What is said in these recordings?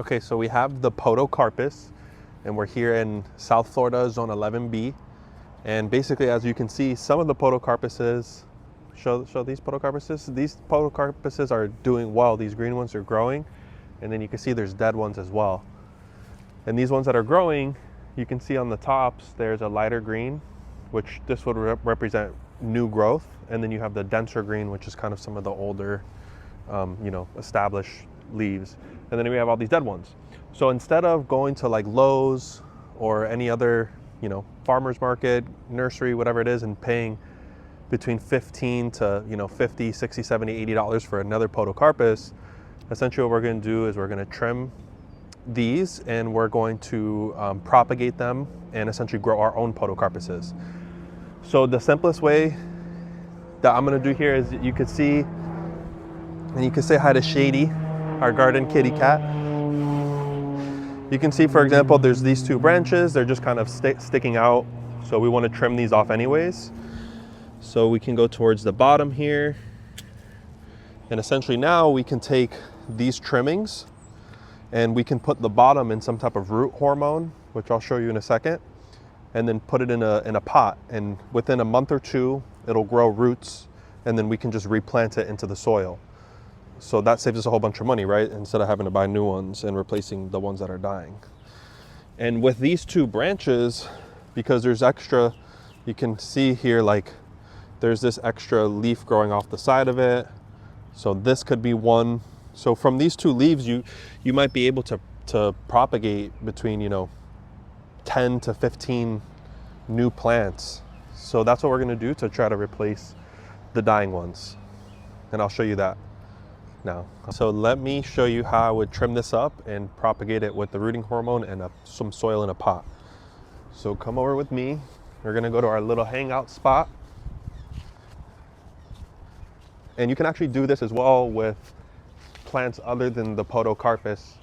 Okay, so we have the Podocarpus, and we're here in South Florida, Zone 11B. And basically, as you can see, some of the Podocarpuses, show these Podocarpuses. These Podocarpuses are doing well. These green ones are growing, and then you can see there's dead ones as well. And these ones that are growing, you can see on the tops, there's a lighter green, which this would represent new growth. And then you have the denser green, which is kind of some of the older, established leaves. And then we have all these dead ones. So instead of going to like Lowe's or any other, farmer's market, nursery, whatever it is, and paying between $15 to, $50, $60, $70, $80 for another Podocarpus, essentially what we're going to do is we're going to trim these and we're going to propagate them and essentially grow our own Podocarpuses. So the simplest way that I'm going to do here is you could see, and you can say hi to Shady, our garden kitty cat. You can see, for example, there's these two branches. They're just kind of sticking out. So we want to trim these off anyways. So we can go towards the bottom here. And essentially now we can take these trimmings and we can put the bottom in some type of root hormone, which I'll show you in a second, and then put it in a pot. And within a month or two, it'll grow roots, and then we can just replant it into the soil. So that saves us a whole bunch of money, right? Instead of having to buy new ones and replacing the ones that are dying. And with these two branches, because there's extra, you can see here, like there's this extra leaf growing off the side of it. So this could be one. So from these two leaves, you might be able to propagate between, 10 to 15 new plants. So that's what we're gonna do to try to replace the dying ones. And I'll show you that now. So let me show you how I would trim this up and propagate it with the rooting hormone and some soil in a pot. So come over with me. We're gonna go to our little hangout spot. And you can actually do this as well with plants other than the Podocarpus.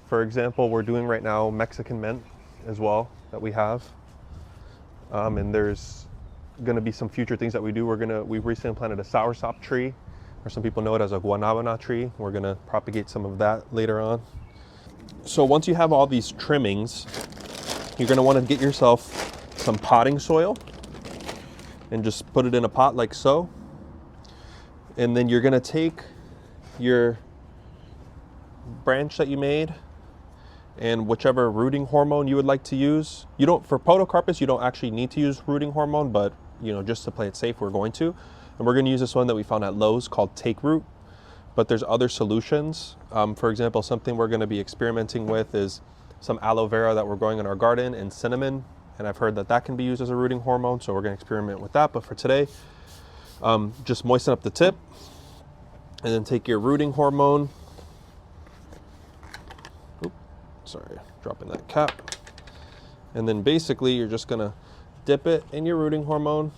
For example, we're doing right now Mexican mint as well that we have. And there's gonna be some future things that we do. We've recently planted a soursop tree, or some people know it as a guanabana tree. We're gonna propagate some of that later on. So once you have all these trimmings, you're gonna wanna get yourself some potting soil and just put it in a pot like so. And then you're gonna take your branch that you made and whichever rooting hormone you would like to use. For Podocarpus, you don't actually need to use rooting hormone, but just to play it safe, we're going to. And we're gonna use this one that we found at Lowe's called Take Root, but there's other solutions. For example, something we're gonna be experimenting with is some aloe vera that we're growing in our garden and cinnamon. And I've heard that can be used as a rooting hormone, so we're gonna experiment with that. But for today, just moisten up the tip and then take your rooting hormone. Sorry, dropping that cap. And then basically you're just gonna dip it in your rooting hormone,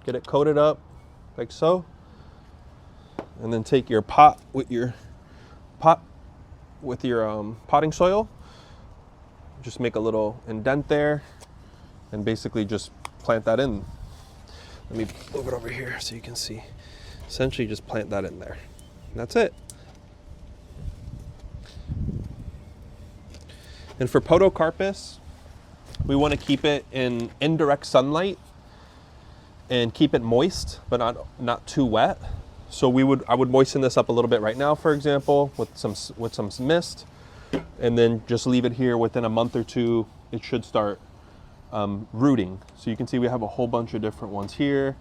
get it coated up like so, and then take your pot with your potting soil, just make a little indent there, and basically just plant that in. Let me move it over here so you can see. Essentially just plant that in there. And that's it. And for Podocarpus, we want to keep it in indirect sunlight and keep it moist, but not too wet. So I would moisten this up a little bit right now, for example, with some mist, and then just leave it here. Within a month or two, it should start rooting. So you can see we have a whole bunch of different ones here.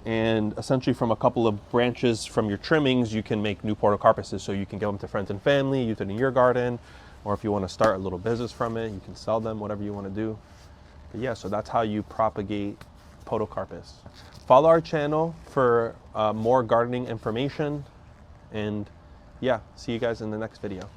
And essentially from a couple of branches from your trimmings, you can make new Podocarpuses. So you can give them to friends and family, use it in your garden, or if you want to start a little business from it, you can sell them, whatever you want to do. But yeah, so that's how you propagate Podocarpus. Follow our channel for more gardening information. And yeah, see you guys in the next video.